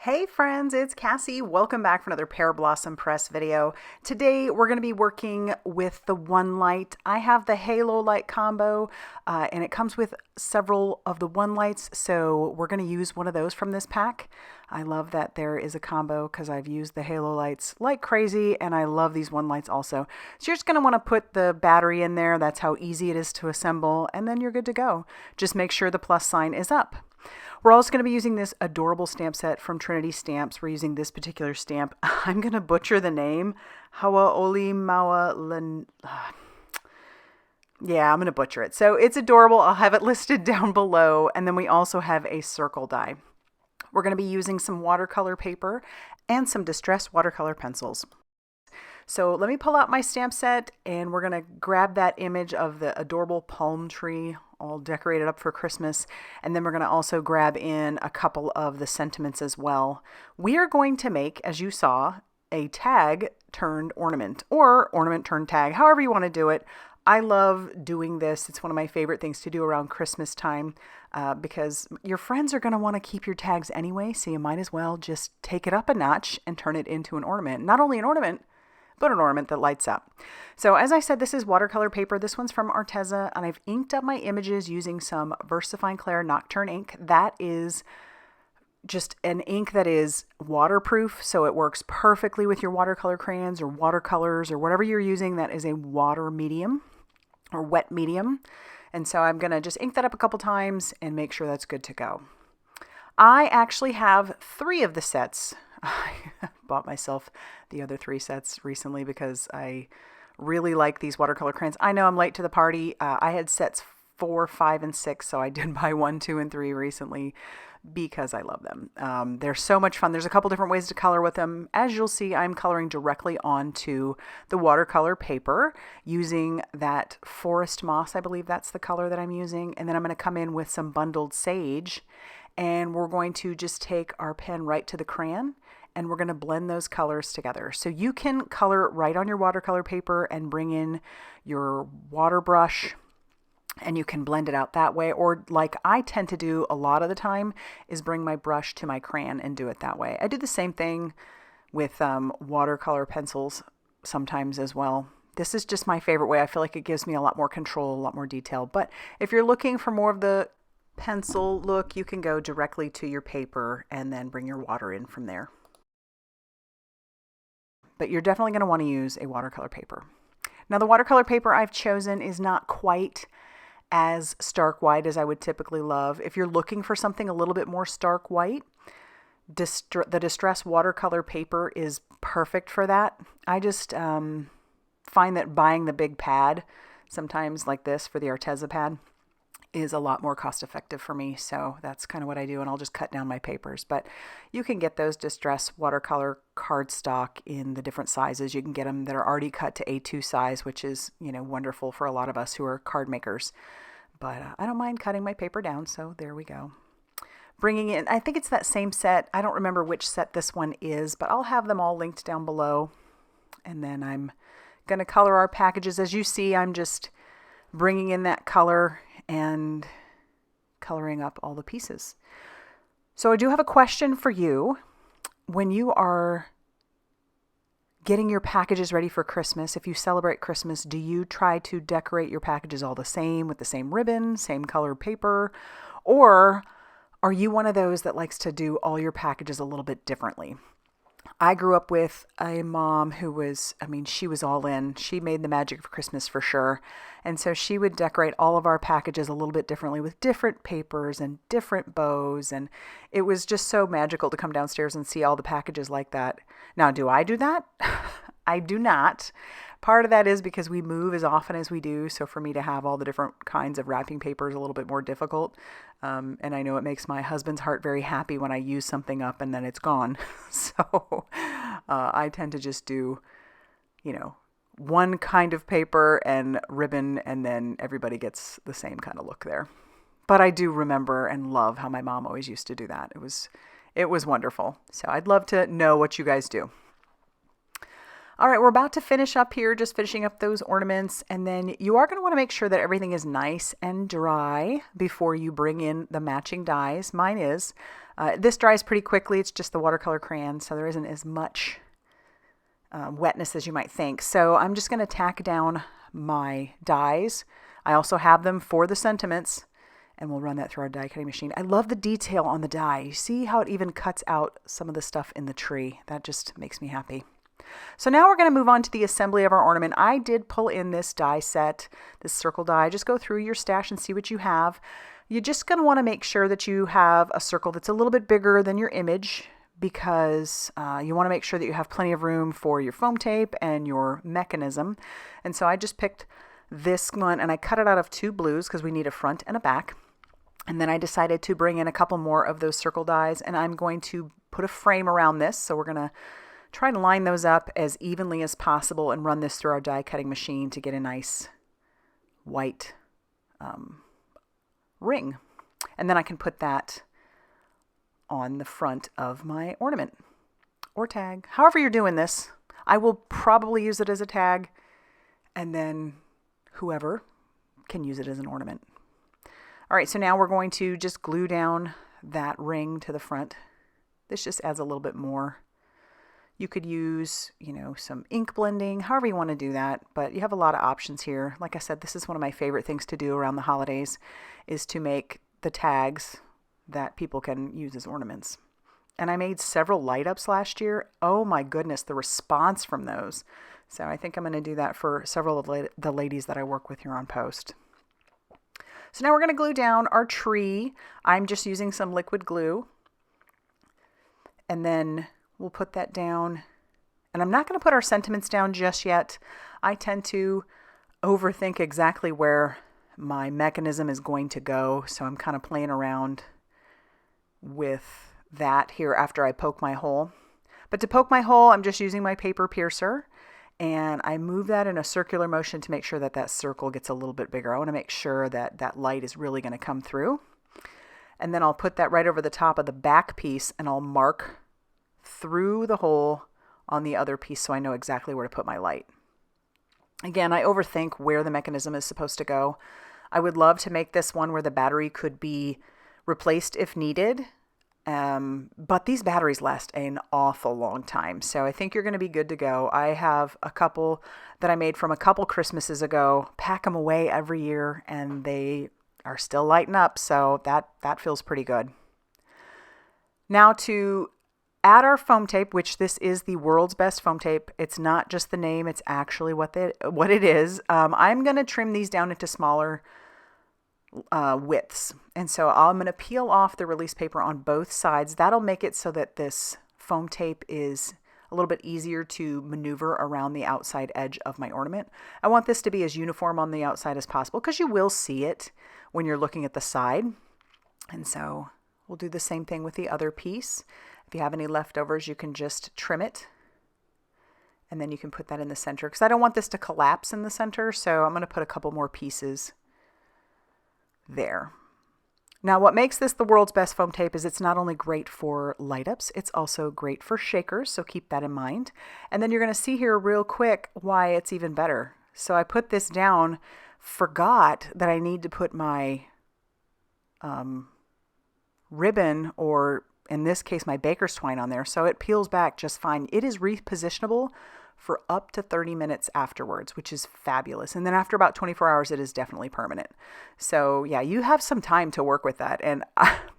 Hey friends, it's Cassie. Welcome back for another Pearblossom Press video. Today we're going to be working with the one light. I have the halo light combo and it comes with several of the one lights, so we're going to use one of those from this pack. I love that there is a combo because I've used the halo lights like crazy and I love these one lights also. So you're just going to want to put the battery in there. That's how easy it is to assemble, and then you're good to go. Just make sure the plus sign is up. We're also going to be using this adorable stamp set from Trinity Stamps. We're using this particular stamp. I'm going to butcher the name. Hau'oli yeah, I'm going to butcher it. So it's adorable. I'll have it listed down below. And then we also have a circle die. We're going to be using some watercolor paper and some distressed watercolor pencils. So let me pull out my stamp set and we're going to grab that image of the adorable palm tree all decorated up for Christmas. And then we're going to also grab in a couple of the sentiments as well. We are going to make, as you saw, a tag turned ornament or ornament turned tag, however you want to do it. I love doing this. It's one of my favorite things to do around Christmas time because your friends are going to want to keep your tags anyway. So you might as well just take it up a notch and turn it into an ornament. Not only an ornament, but an ornament that lights up. So as I said, this is watercolor paper. This one's from Arteza, and I've inked up my images using some VersaFine Clair Nocturne ink. That is just an ink that is waterproof, so it works perfectly with your watercolor crayons or watercolors or whatever you're using that is a water medium or wet medium. And so I'm gonna just ink that up a couple times and make sure that's good to go. I actually have 3 of the sets. I bought myself the other 3 sets recently because I really like these watercolor crayons. I know I'm late to the party. I had sets 4, 5, and 6, so I did buy 1, 2, and 3 recently because I love them. They're so much fun. There's a couple different ways to color with them. As you'll see, I'm coloring directly onto the watercolor paper using that forest moss. I believe that's the color that I'm using. And then I'm going to come in with some bundled sage, and we're going to just take our pen right to the crayon and we're going to blend those colors together. So you can color right on your watercolor paper and bring in your water brush and you can blend it out that way. Or like I tend to do a lot of the time is bring my brush to my crayon and do it that way. I do the same thing with watercolor pencils sometimes as well. This is just my favorite way. I feel like it gives me a lot more control, a lot more detail. But if you're looking for more of the pencil look, you can go directly to your paper and then bring your water in from there. But you're definitely going to want to use a watercolor paper. Now the watercolor paper I've chosen is not quite as stark white as I would typically love. If you're looking for something a little bit more stark white, the distressed watercolor paper is perfect for that. I just find that buying the big pad, sometimes like this for the Arteza pad, is a lot more cost effective for me. So that's kind of what I do, and I'll just cut down my papers. But you can get those distress watercolor cardstock in the different sizes. You can get them that are already cut to A2 size, which is, wonderful for a lot of us who are card makers. But I don't mind cutting my paper down, so there we go. Bringing in, I think it's that same set. I don't remember which set this one is, but I'll have them all linked down below. And then I'm going to color our packages. As you see, I'm just bringing in that color and coloring up all the pieces. So I do have a question for you. When you are getting your packages ready for Christmas, if you celebrate Christmas, do you try to decorate your packages all the same with the same ribbon, same color paper? Or are you one of those that likes to do all your packages a little bit differently? I grew up with a mom who was, she was all in. She made the magic of Christmas for sure. And so she would decorate all of our packages a little bit differently with different papers and different bows. And it was just so magical to come downstairs and see all the packages like that. Now, do I do that? I do not. Part of that is because we move as often as we do. So for me to have all the different kinds of wrapping paper is a little bit more difficult. And I know it makes my husband's heart very happy when I use something up and then it's gone. So I tend to just do, one kind of paper and ribbon, and then everybody gets the same kind of look there. But I do remember and love how my mom always used to do that. It was wonderful. So I'd love to know what you guys do. All right, we're about to finish up here, just finishing up those ornaments. And then you are going to want to make sure that everything is nice and dry before you bring in the matching dyes. Mine is. This dries pretty quickly. It's just the watercolor crayon, so there isn't as much wetness as you might think. So I'm just going to tack down my dyes. I also have them for the sentiments, and we'll run that through our die cutting machine. I love the detail on the die. You see how it even cuts out some of the stuff in the tree. That just makes me happy. So now we're going to move on to the assembly of our ornament. I did pull in this die set, this circle die. Just go through your stash and see what you have. You're just going to want to make sure that you have a circle that's a little bit bigger than your image, because you want to make sure that you have plenty of room for your foam tape and your mechanism. And so I just picked this one and I cut it out of 2 blues because we need a front and a back. And then I decided to bring in a couple more of those circle dies, and I'm going to put a frame around this. So we're going to try to line those up as evenly as possible and run this through our die cutting machine to get a nice white ring. And then I can put that on the front of my ornament or tag. However you're doing this, I will probably use it as a tag, and then whoever can use it as an ornament. All right, so now we're going to just glue down that ring to the front. This just adds a little bit more. You could use, some ink blending, however you want to do that, but you have a lot of options here. Like I said, this is one of my favorite things to do around the holidays, is to make the tags that people can use as ornaments. And I made several light ups last year. Oh my goodness, the response from those. So I think I'm going to do that for several of the ladies that I work with here on post. So now we're going to glue down our tree. I'm just using some liquid glue. And then we'll put that down. And I'm not going to put our sentiments down just yet. I tend to overthink exactly where my mechanism is going to go. So I'm kind of playing around with that here after I poke my hole. But to poke my hole, I'm just using my paper piercer. And I move that in a circular motion to make sure that that circle gets a little bit bigger. I want to make sure that that light is really going to come through. And then I'll put that right over the top of the back piece, and I'll mark through the hole on the other piece so I know exactly where to put my light. Again, I overthink where the mechanism is supposed to go. I would love to make this one where the battery could be replaced if needed, but these batteries last an awful long time, so I think you're going to be good to go. I have a couple that I made from a couple Christmases ago, pack them away every year, and they are still lighting up, so that feels pretty good. Now to add our foam tape, which this is the world's best foam tape. It's not just the name, it's actually what it is. I'm going to trim these down into smaller widths. And so I'm going to peel off the release paper on both sides. That'll make it so that this foam tape is a little bit easier to maneuver around the outside edge of my ornament. I want this to be as uniform on the outside as possible because you will see it when you're looking at the side. And so we'll do the same thing with the other piece. If you have any leftovers, you can just trim it, and then you can put that in the center, because I don't want this to collapse in the center, so I'm going to put a couple more pieces there. Now, what makes this the world's best foam tape is it's not only great for light ups, it's also great for shakers, so keep that in mind. And then you're going to see here real quick why it's even better. So I put this down, forgot that I need to put my ribbon, or in this case, my baker's twine on there, so it peels back just fine. It is repositionable for up to 30 minutes afterwards, which is fabulous. And then after about 24 hours, it is definitely permanent. So yeah, you have some time to work with that. And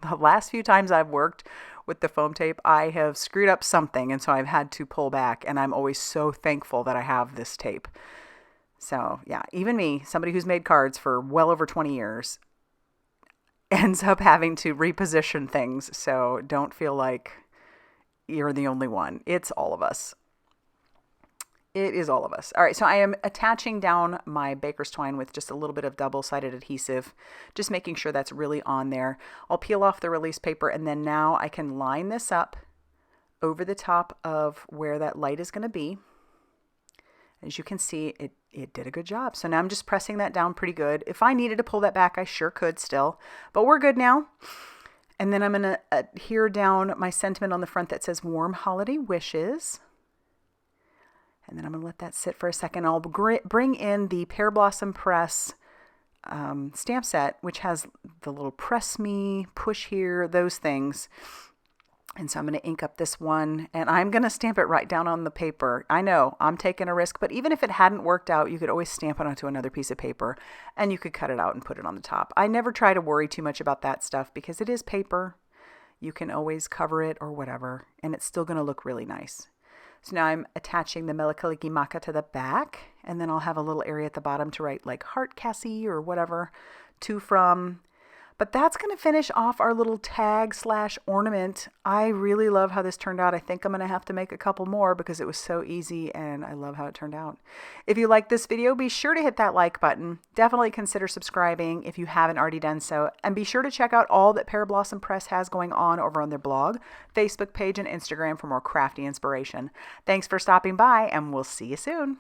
the last few times I've worked with the foam tape, I have screwed up something, and so I've had to pull back, and I'm always so thankful that I have this tape. So yeah, even me, somebody who's made cards for well over 20 years, ends up having to reposition things. So don't feel like you're the only one. It's all of us. It is all of us. All right, so I am attaching down my baker's twine with just a little bit of double-sided adhesive, just making sure that's really on there. I'll peel off the release paper, and then now I can line this up over the top of where that light is going to be. As you can see, it did a good job. So now I'm just pressing that down pretty good. If I needed to pull that back, I sure could still, but we're good now. And then I'm going to adhere down my sentiment on the front that says Warm Holiday Wishes. And then I'm going to let that sit for a second. I'll bring in the Pearblossom Press stamp set, which has the little press me, push here, those things. And so I'm going to ink up this one, and I'm going to stamp it right down on the paper. I know I'm taking a risk, but even if it hadn't worked out, you could always stamp it onto another piece of paper, and you could cut it out and put it on the top. I never try to worry too much about that stuff because it is paper. You can always cover it or whatever, and it's still going to look really nice. So now I'm attaching the Mele-Kalikimaka to the back, and then I'll have a little area at the bottom to write like Heart Cassie or whatever, to from. But that's going to finish off our little tag / ornament. I really love how this turned out. I think I'm going to have to make a couple more because it was so easy and I love how it turned out. If you like this video, be sure to hit that like button. Definitely consider subscribing if you haven't already done so. And be sure to check out all that Pearblossom Press has going on over on their blog, Facebook page, and Instagram for more crafty inspiration. Thanks for stopping by, and we'll see you soon.